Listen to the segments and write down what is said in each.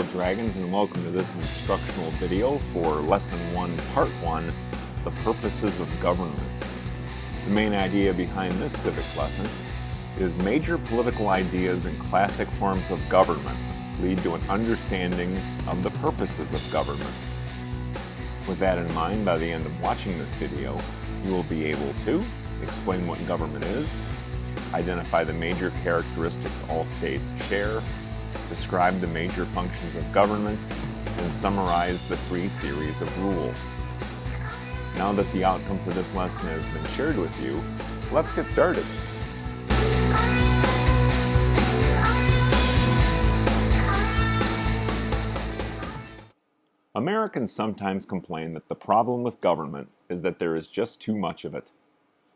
Hello Dragons, and welcome to this instructional video for Lesson 1, Part 1, The Purposes of Government. The main idea behind this civics lesson is major political ideas and classic forms of government lead to an understanding of the purposes of government. With that in mind, by the end of watching this video, you will be able to explain what government is, identify the major characteristics all states share, describe the major functions of government, and summarize the three theories of rule. Now that the outcome for this lesson has been shared with you, let's get started. Americans sometimes complain that the problem with government is that there is just too much of it.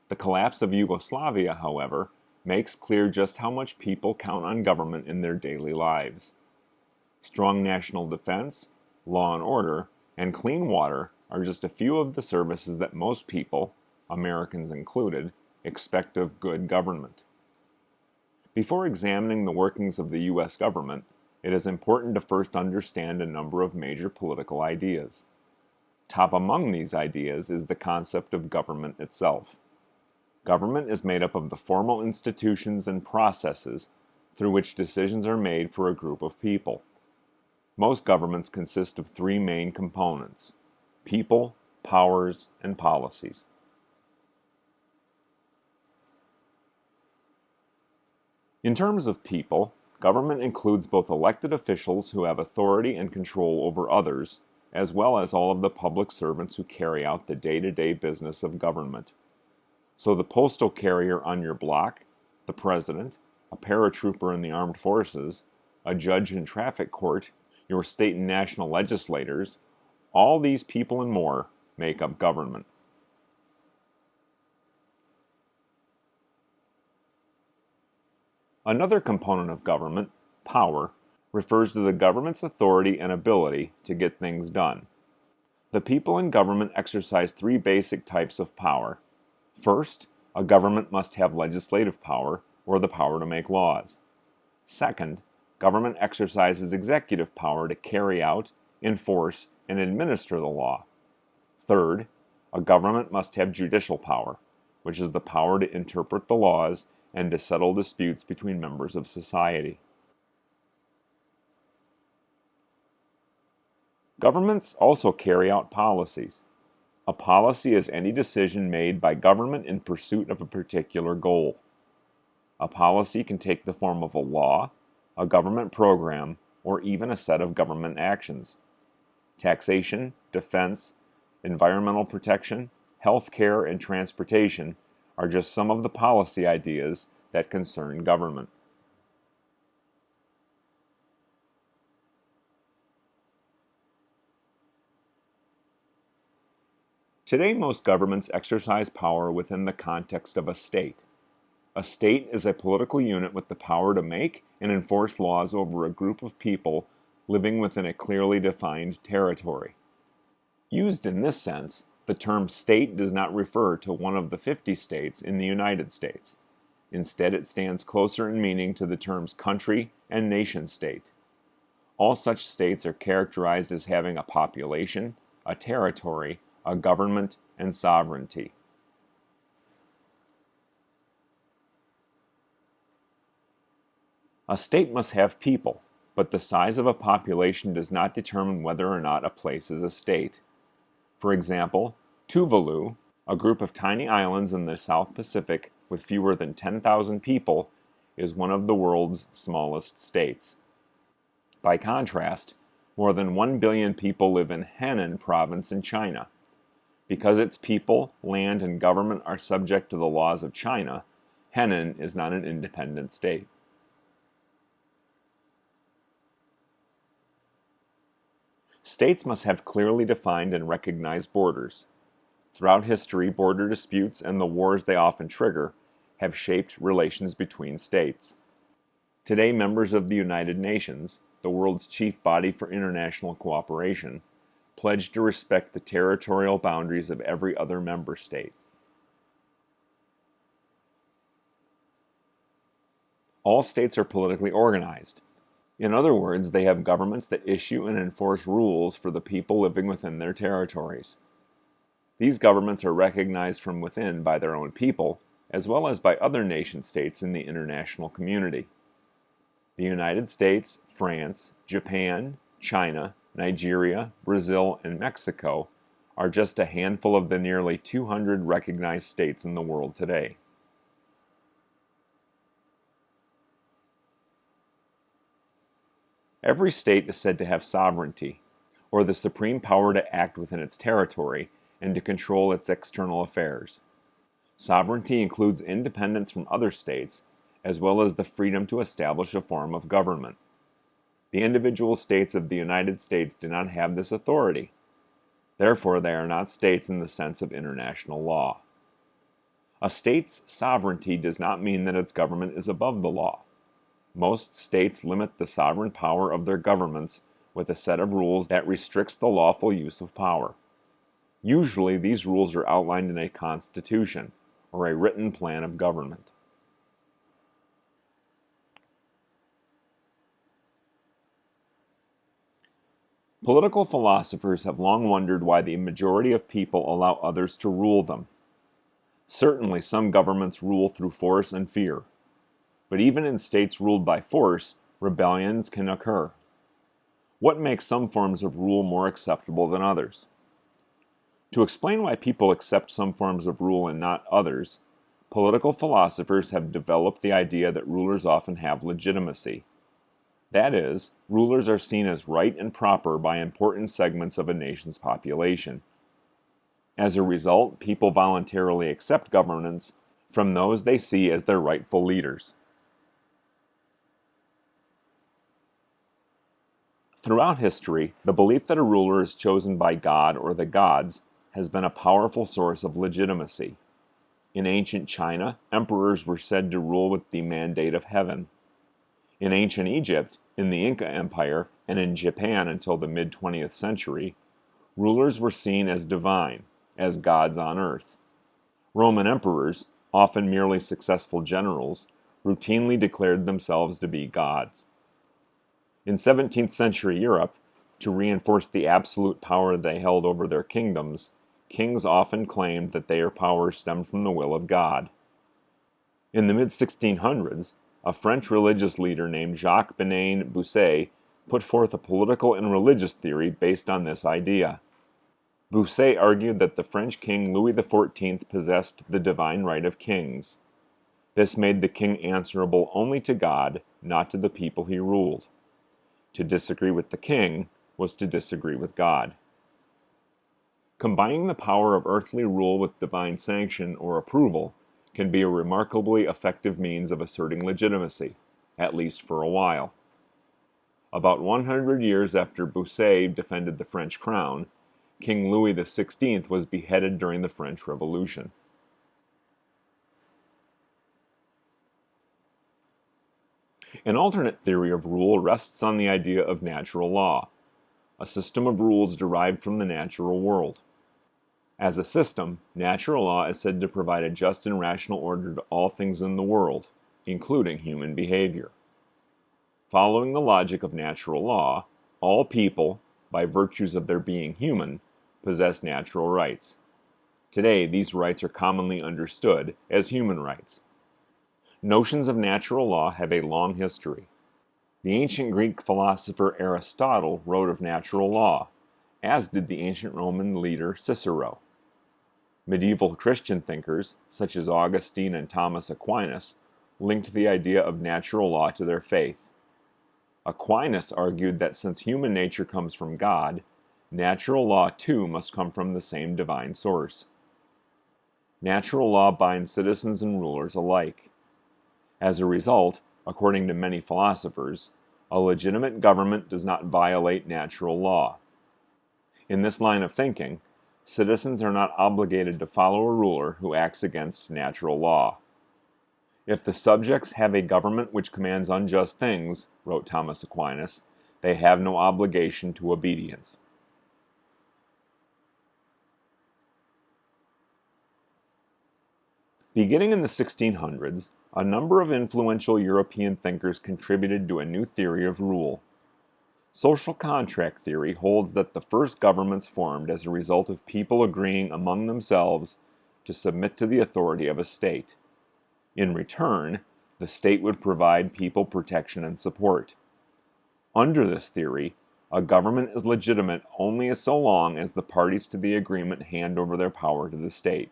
The collapse of Yugoslavia, however, makes clear just how much people count on government in their daily lives. Strong national defense, law and order, and clean water are just a few of the services that most people, Americans included, expect of good government. Before examining the workings of the U.S. government, it is important to first understand a number of major political ideas. Top among these ideas is the concept of government itself. Government is made up of the formal institutions and processes through which decisions are made for a group of people. Most governments consist of three main components: people, powers, and policies. In terms of people, government includes both elected officials who have authority and control over others, as well as all of the public servants who carry out the day-to-day business of government. So the postal carrier on your block, the president, a paratrooper in the armed forces, a judge in traffic court, your state and national legislators, all these people and more make up government. Another component of government, power, refers to the government's authority and ability to get things done. The people in government exercise three basic types of power. First, a government must have legislative power, or the power to make laws. Second, government exercises executive power to carry out, enforce, and administer the law. Third, a government must have judicial power, which is the power to interpret the laws and to settle disputes between members of society. Governments also carry out policies. A policy is any decision made by government in pursuit of a particular goal. A policy can take the form of a law, a government program, or even a set of government actions. Taxation, defense, environmental protection, health care, and transportation are just some of the policy ideas that concern government. Today, most governments exercise power within the context of a state. A state is a political unit with the power to make and enforce laws over a group of people living within a clearly defined territory. Used in this sense, the term state does not refer to one of the 50 states in the United States. Instead, it stands closer in meaning to the terms country and nation-state. All such states are characterized as having a population, a territory, a government, and sovereignty. A state must have people, but the size of a population does not determine whether or not a place is a state. For example, Tuvalu, a group of tiny islands in the South Pacific with fewer than 10,000 people, is one of the world's smallest states. By contrast, more than 1 billion people live in Henan province in China. Because its people, land, and government are subject to the laws of China, Henan is not an independent state. States must have clearly defined and recognized borders. Throughout history, border disputes and the wars they often trigger have shaped relations between states. Today, members of the United Nations, the world's chief body for international cooperation, pledge to respect the territorial boundaries of every other member state. All states are politically organized. In other words, they have governments that issue and enforce rules for the people living within their territories. These governments are recognized from within by their own people, as well as by other nation-states in the international community. The United States, France, Japan, China, Nigeria, Brazil, and Mexico are just a handful of the nearly 200 recognized states in the world today. Every state is said to have sovereignty, or the supreme power to act within its territory and to control its external affairs. Sovereignty includes independence from other states, as well as the freedom to establish a form of government. The individual states of the United States do not have this authority. Therefore, they are not states in the sense of international law. A state's sovereignty does not mean that its government is above the law. Most states limit the sovereign power of their governments with a set of rules that restricts the lawful use of power. Usually, these rules are outlined in a constitution or a written plan of government. Political philosophers have long wondered why the majority of people allow others to rule them. Certainly, some governments rule through force and fear. But even in states ruled by force, rebellions can occur. What makes some forms of rule more acceptable than others? To explain why people accept some forms of rule and not others, political philosophers have developed the idea that rulers often have legitimacy. That is, rulers are seen as right and proper by important segments of a nation's population. As a result, people voluntarily accept governance from those they see as their rightful leaders. Throughout history, the belief that a ruler is chosen by God or the gods has been a powerful source of legitimacy. In ancient China, emperors were said to rule with the mandate of heaven. In ancient Egypt, in the Inca Empire, and in Japan until the mid-20th century, rulers were seen as divine, as gods on earth. Roman emperors, often merely successful generals, routinely declared themselves to be gods. In 17th century Europe, to reinforce the absolute power they held over their kingdoms, kings often claimed that their power stemmed from the will of God. In the mid-1600s, a French religious leader named Jacques-Benet Bossuet put forth a political and religious theory based on this idea. Bossuet argued that the French king Louis XIV possessed the divine right of kings. This made the king answerable only to God, not to the people he ruled. To disagree with the king was to disagree with God. Combining the power of earthly rule with divine sanction or approval can be a remarkably effective means of asserting legitimacy, at least for a while. About 100 years after Bossuet defended the French crown, King Louis XVI was beheaded during the French Revolution. An alternate theory of rule rests on the idea of natural law, a system of rules derived from the natural world. As a system, natural law is said to provide a just and rational order to all things in the world, including human behavior. Following the logic of natural law, all people, by virtues of their being human, possess natural rights. Today, these rights are commonly understood as human rights. Notions of natural law have a long history. The ancient Greek philosopher Aristotle wrote of natural law, as did the ancient Roman leader Cicero. Medieval Christian thinkers, such as Augustine and Thomas Aquinas, linked the idea of natural law to their faith. Aquinas argued that since human nature comes from God, natural law too must come from the same divine source. Natural law binds citizens and rulers alike. As a result, according to many philosophers, a legitimate government does not violate natural law. In this line of thinking, citizens are not obligated to follow a ruler who acts against natural law. If the subjects have a government which commands unjust things, wrote Thomas Aquinas, they have no obligation to obedience. Beginning in the 1600s, a number of influential European thinkers contributed to a new theory of rule. Social contract theory holds that the first governments formed as a result of people agreeing among themselves to submit to the authority of a state. In return, the state would provide people protection and support. Under this theory, a government is legitimate only so long as the parties to the agreement hand over their power to the state.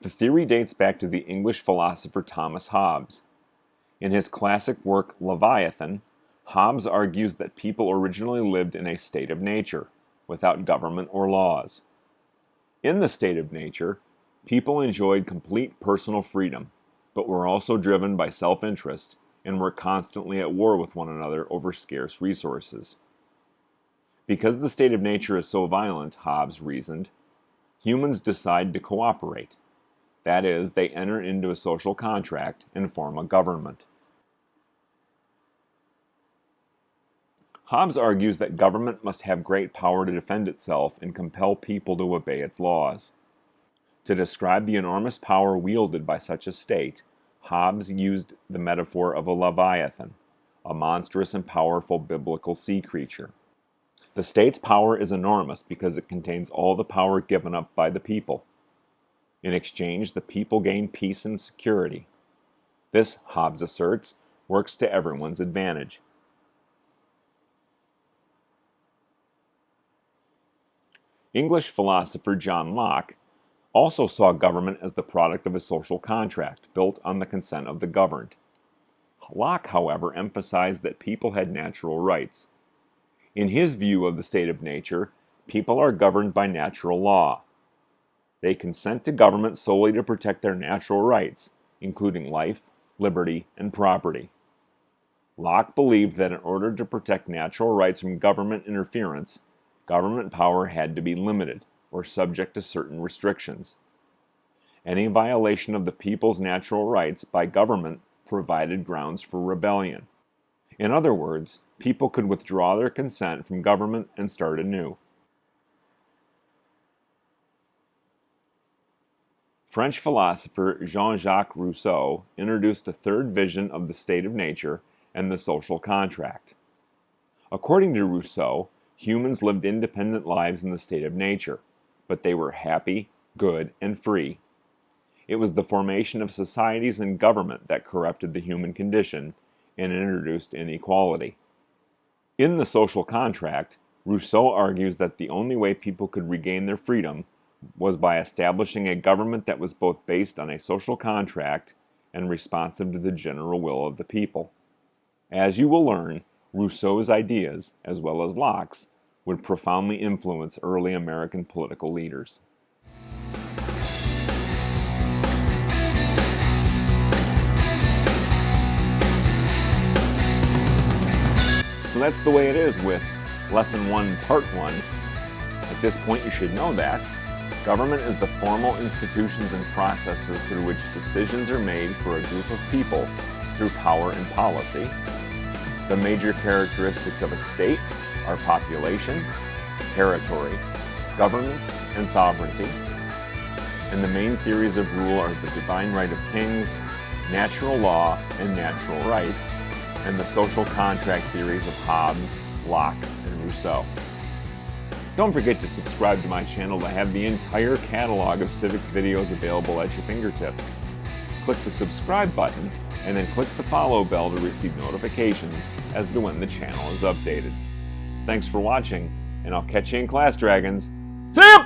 The theory dates back to the English philosopher Thomas Hobbes. In his classic work Leviathan, Hobbes argues that people originally lived in a state of nature, without government or laws. In the state of nature, people enjoyed complete personal freedom, but were also driven by self-interest and were constantly at war with one another over scarce resources. Because the state of nature is so violent, Hobbes reasoned, humans decide to cooperate. That is, they enter into a social contract and form a government. Hobbes argues that government must have great power to defend itself and compel people to obey its laws. To describe the enormous power wielded by such a state, Hobbes used the metaphor of a leviathan, a monstrous and powerful biblical sea creature. The state's power is enormous because it contains all the power given up by the people. In exchange, the people gain peace and security. This, Hobbes asserts, works to everyone's advantage. English philosopher John Locke also saw government as the product of a social contract built on the consent of the governed. Locke, however, emphasized that people had natural rights. In his view of the state of nature, people are governed by natural law. They consent to government solely to protect their natural rights, including life, liberty, and property. Locke believed that in order to protect natural rights from government interference, government power had to be limited or subject to certain restrictions. Any violation of the people's natural rights by government provided grounds for rebellion. In other words, people could withdraw their consent from government and start anew. French philosopher Jean-Jacques Rousseau introduced a third vision of the state of nature and the social contract. According to Rousseau, humans lived independent lives in the state of nature, but they were happy, good, and free. It was the formation of societies and government that corrupted the human condition and introduced inequality. In the social contract, Rousseau argues that the only way people could regain their freedom was by establishing a government that was both based on a social contract and responsive to the general will of the people. As you will learn, Rousseau's ideas, as well as Locke's, would profoundly influence early American political leaders. So that's the way it is with Lesson 1, Part 1. At this point, you should know that government is the formal institutions and processes through which decisions are made for a group of people through power and policy. The major characteristics of a state are population, territory, government, and sovereignty. And the main theories of rule are the divine right of kings, natural law and natural rights, and the social contract theories of Hobbes, Locke, and Rousseau. Don't forget to subscribe to my channel to have the entire catalog of civics videos available at your fingertips. Click the subscribe button and then click the follow bell to receive notifications as to when the channel is updated. Thanks for watching, and I'll catch you in class, Dragons. See ya!